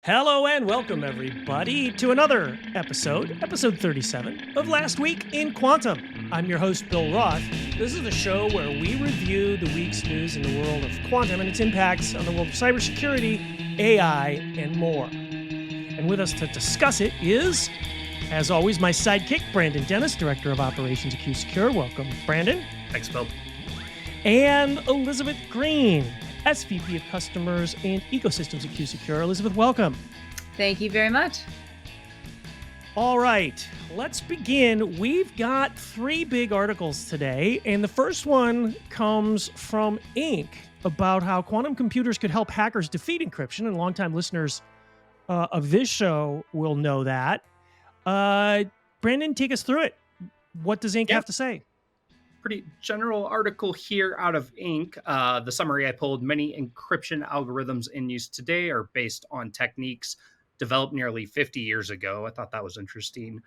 Hello and welcome, everybody, to another episode 37 of Last Week in Quantum. I'm your host, Bill Roth. This is the show where we review the week's news in the world of quantum and its impacts on the world of cybersecurity, AI, and more. And with us to discuss it is, as always, my sidekick, Brandon Dennis, Director of Operations at QSecure. Welcome, Brandon. Thanks, Bill. And Elizabeth Green, SVP of Customers and Ecosystems at QSecure. Elizabeth, welcome. Thank you very much. All right, let's begin. We've got three big articles today, and the first one comes from Inc. about how quantum computers could help hackers defeat encryption, and longtime listeners of this show will know that. Brandon, take us through it. What does Inc. have to say? Pretty general article here out of Inc. The summary I pulled: many encryption algorithms in use today are based on techniques developed nearly 50 years ago. I thought that was interesting.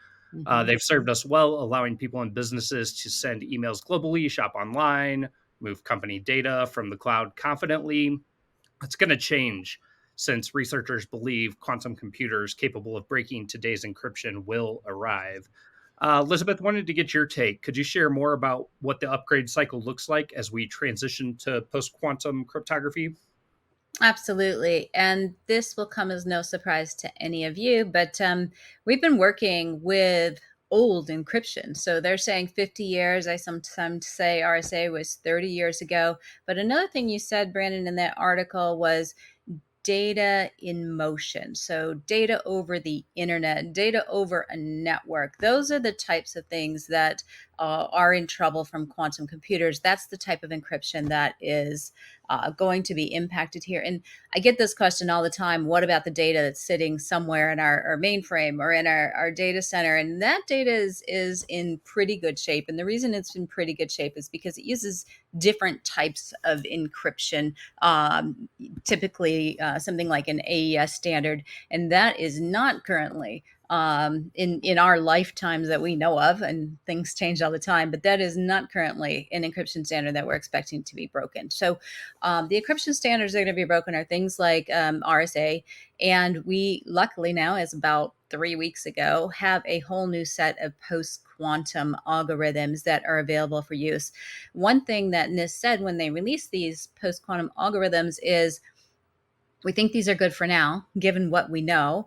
They've served us well, allowing people and businesses to send emails globally, shop online, move company data from the cloud confidently. It's going to change since researchers believe quantum computers capable of breaking today's encryption will arrive. Elizabeth, wanted to get your take. Could you share more about what the upgrade cycle looks like as we transition to post-quantum cryptography? Absolutely. And this will come as no surprise to any of you, but we've been working with old encryption. So they're saying 50 years. I sometimes say RSA was 30 years ago. But another thing you said, Brandon, in that article was data in motion. So data over the internet, data over a network. Those are the types of things that are in trouble from quantum computers. That's the type of encryption that is going to be impacted here. And I get this question all the time: what about the data that's sitting somewhere in our mainframe or in our data center? And that data is in pretty good shape. And the reason it's in pretty good shape is because it uses different types of encryption, typically something like an AES standard. And that is not currently in our lifetimes that we know of, and things change all the time, but that is not currently an encryption standard that we're expecting to be broken. So the encryption standards that are going to be broken are things like RSA, and we luckily now, as about 3 weeks ago, have a whole new set of post-quantum algorithms that are available for use. One thing that NIST said when they released these post-quantum algorithms is, we think these are good for now, given what we know.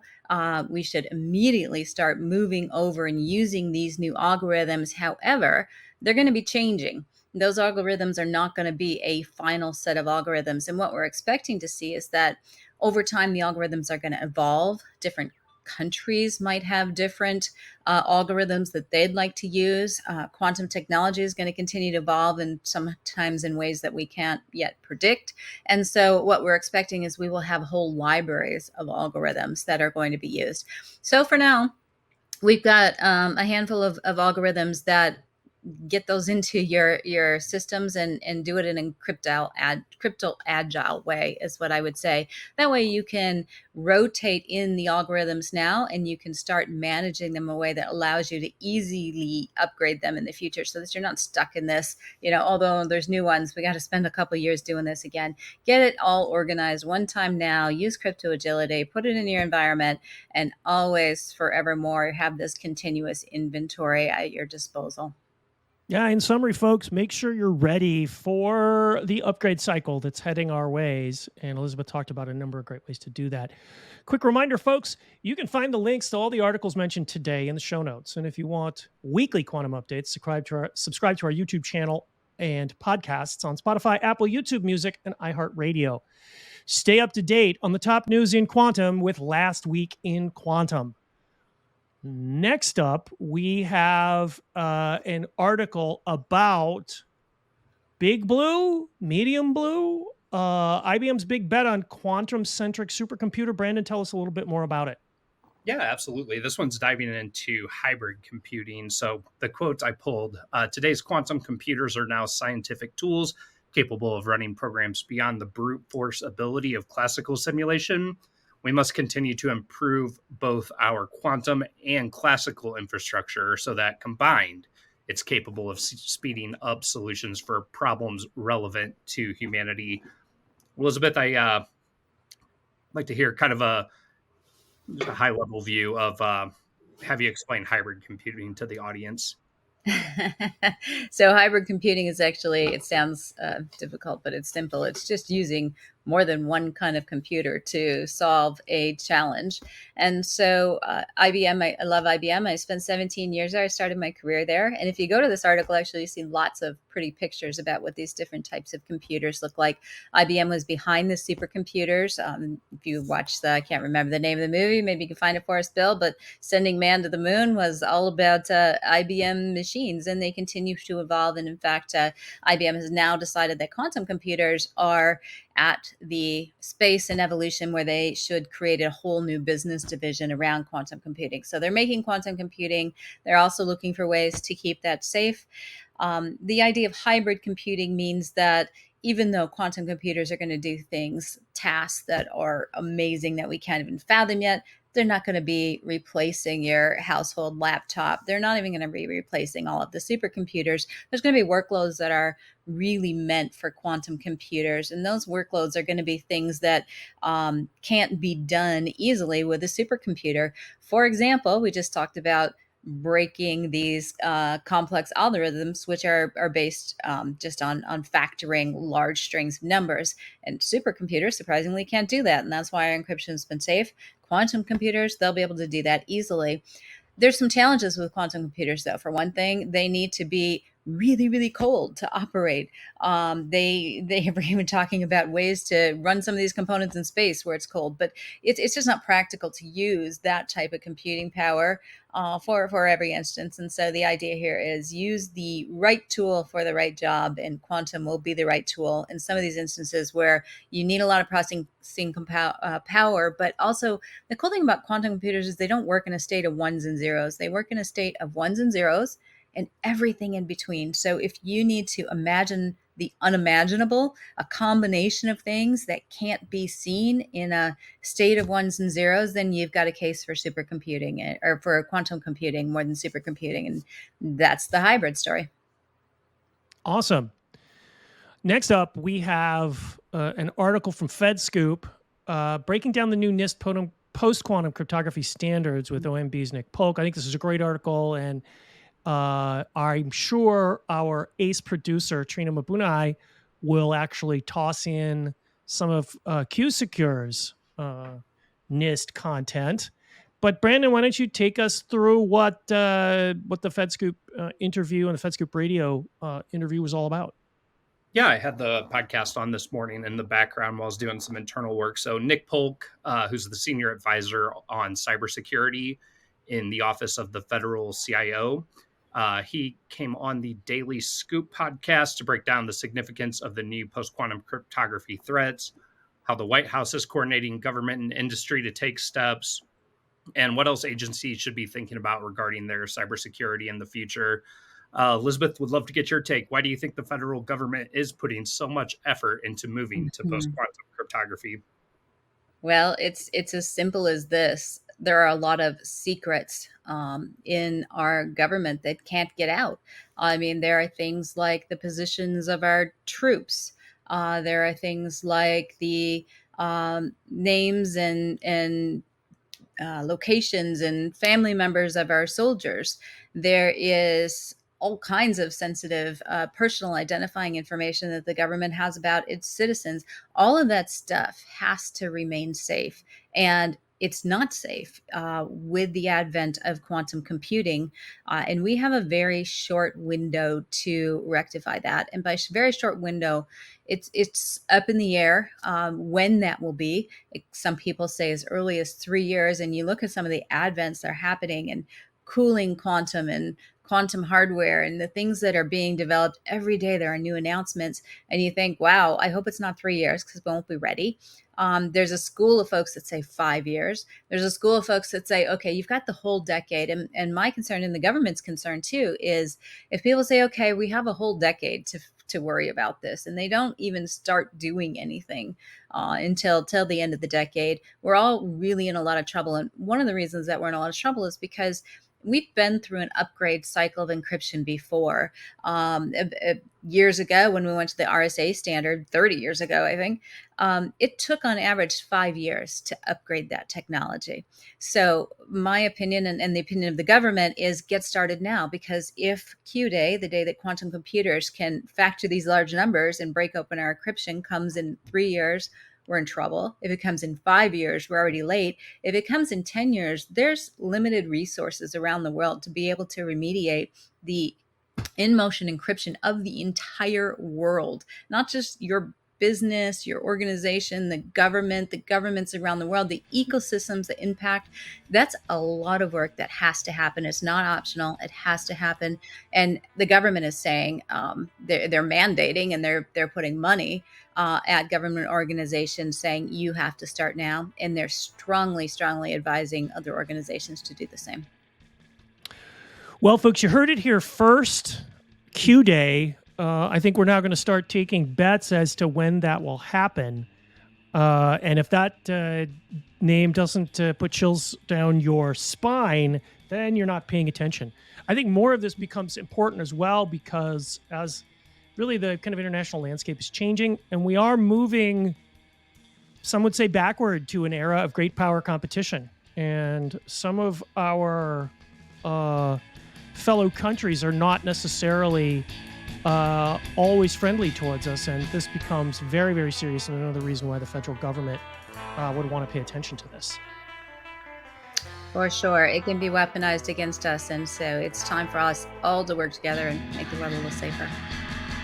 We should immediately start moving over and using these new algorithms. However, they're going to be changing. Those algorithms are not going to be a final set of algorithms. And what we're expecting to see is that over time, the algorithms are going to evolve. Different countries might have different algorithms that they'd like to use. Quantum technology is going to continue to evolve, and sometimes in ways that we can't yet predict. And so what we're expecting is we will have whole libraries of algorithms that are going to be used. So for now, we've got a handful of algorithms that get those into your systems and do it in a crypto agile way, is what I would say. That way you can rotate in the algorithms now, and you can start managing them in a way that allows you to easily upgrade them in the future, so that you're not stuck in this, although there's new ones, we got to spend a couple of years doing this again. Get it all organized one time now, use crypto agility, put it in your environment, and always forevermore have this continuous inventory at your disposal. Yeah, in summary, folks, make sure you're ready for the upgrade cycle that's heading our ways. And Elizabeth talked about a number of great ways to do that. Quick reminder, folks, you can find the links to all the articles mentioned today in the show notes. And if you want weekly quantum updates, subscribe to our YouTube channel and podcasts on Spotify, Apple, YouTube Music, and iHeartRadio. Stay up to date on the top news in quantum with Last Week in Quantum. Next up, we have an article about Big Blue, Medium Blue, IBM's big bet on Quantum-Centric Supercomputer. Brandon, tell us a little bit more about it. Yeah, absolutely. This one's diving into hybrid computing. So the quotes I pulled: today's quantum computers are now scientific tools capable of running programs beyond the brute force ability of classical simulation. We must continue to improve both our quantum and classical infrastructure so that combined, it's capable of speeding up solutions for problems relevant to humanity. Elizabeth, I like to hear kind of a Just a high level view of have you explain hybrid computing to the audience? So hybrid computing is actually, it sounds difficult, but it's simple. It's just using more than one kind of computer to solve a challenge. And so IBM, I love IBM. I spent 17 years there. I started my career there. And if you go to this article, actually, you see lots of pretty pictures about what these different types of computers look like. IBM was behind the supercomputers. If you watch I can't remember the name of the movie, maybe you can find it for us, Bill, but Sending Man to the Moon was all about IBM machines, and they continue to evolve. And in fact, IBM has now decided that quantum computers are at the space and evolution where they should create a whole new business division around quantum computing. So they're making quantum computing. They're also looking for ways to keep that safe. The idea of hybrid computing means that even though quantum computers are going to do tasks that are amazing that we can't even fathom yet, they're not going to be replacing your household laptop. They're not even going to be replacing all of the supercomputers. There's going to be workloads that are really meant for quantum computers. And those workloads are going to be things that can't be done easily with a supercomputer. For example, we just talked about breaking these complex algorithms, which are based just on factoring large strings of numbers. And supercomputers surprisingly can't do that. And that's why our encryption has been safe. Quantum computers, they'll be able to do that easily. There's some challenges with quantum computers, though. For one thing, they need to be really, really cold to operate. They are even talking about ways to run some of these components in space where it's cold, but it's just not practical to use that type of computing power for every instance. And so the idea here is use the right tool for the right job, and quantum will be the right tool in some of these instances where you need a lot of processing power. But also, the cool thing about quantum computers is they don't work in a state of ones and zeros. They work in a state of ones and zeros and everything in between. So if you need to imagine the unimaginable, a combination of things that can't be seen in a state of ones and zeros, then you've got a case for supercomputing, or for quantum computing more than supercomputing. And that's the hybrid story. Awesome. Next up, we have an article from FedScoop breaking down the new NIST post-quantum cryptography standards with OMB's Nick Polk. I think this is a great article, and I'm sure our ace producer, Trina Mabunai, will actually toss in some of QSecure's NIST content. But Brandon, why don't you take us through what the FedScoop interview and the FedScoop radio interview was all about? Yeah, I had the podcast on this morning in the background while I was doing some internal work. So Nick Polk, who's the senior advisor on cybersecurity in the office of the federal CIO, he came on the Daily Scoop podcast to break down the significance of the new post-quantum cryptography threats, how the White House is coordinating government and industry to take steps, and what else agencies should be thinking about regarding their cybersecurity in the future. Elizabeth, would love to get your take. Why do you think the federal government is putting so much effort into moving to post-quantum cryptography? Well, it's as simple as this. There are a lot of secrets in our government that can't get out. I mean, there are things like the positions of our troops. There are things like the names and locations and family members of our soldiers. There is all kinds of sensitive personal identifying information that the government has about its citizens. All of that stuff has to remain safe. And it's not safe with the advent of quantum computing. And we have a very short window to rectify that. And by very short window, it's up in the air when that will be. Some people say as early as 3 years. And you look at some of the advents that are happening and cooling quantum and quantum hardware and the things that are being developed every day. There are new announcements, and you think, wow, I hope it's not 3 years because we won't be ready. There's a school of folks that say 5 years. There's a school of folks that say, okay, you've got the whole decade. And my concern, and the government's concern too, is if people say, okay, we have a whole decade to worry about this, and they don't even start doing anything until the end of the decade, we're all really in a lot of trouble. And one of the reasons that we're in a lot of trouble is because We've been through an upgrade cycle of encryption before. Years ago, when we went to the RSA standard, 30 years ago, I think, it took on average 5 years to upgrade that technology. So my opinion and the opinion of the government is get started now, because if Q Day, the day that quantum computers can factor these large numbers and break open our encryption, comes in 3 years, we're in trouble. If it comes in 5 years, we're already late. If it comes in 10 years, there's limited resources around the world to be able to remediate the in-motion encryption of the entire world, not just your business, your organization, the governments around the world, the ecosystems that impact. That's a lot of work that has to happen. It's not optional. It has to happen. And the government is saying they're mandating, and they're putting money at government organizations saying you have to start now. And they're strongly advising other organizations to do the same. Well, folks, you heard it here first. Q Day. I think we're now going to start taking bets as to when that will happen. And if that name doesn't put chills down your spine, then you're not paying attention. I think more of this becomes important as well, because as really the kind of international landscape is changing, and we are moving, some would say, backward to an era of great power competition. And some of our fellow countries are not necessarily always friendly towards us, and this becomes very, very serious, and another reason why the federal government would want to pay attention to this. For sure. It can be weaponized against us, and so it's time for us all to work together and make the world a little safer.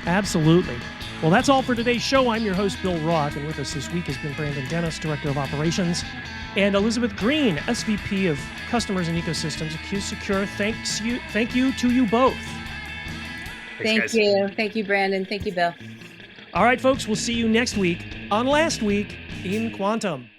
Absolutely. Well, that's all for today's show. I'm your host, Bill Roth, and with us this week has been Brandon Dennis, Director of Operations, and Elizabeth Green, SVP of Customers and Ecosystems at QuSecure. Thank you to you both. Thanks, Thank you. Thank you, Brandon. Thank you, Bill. All right, folks, we'll see you next week on Last Week in Quantum.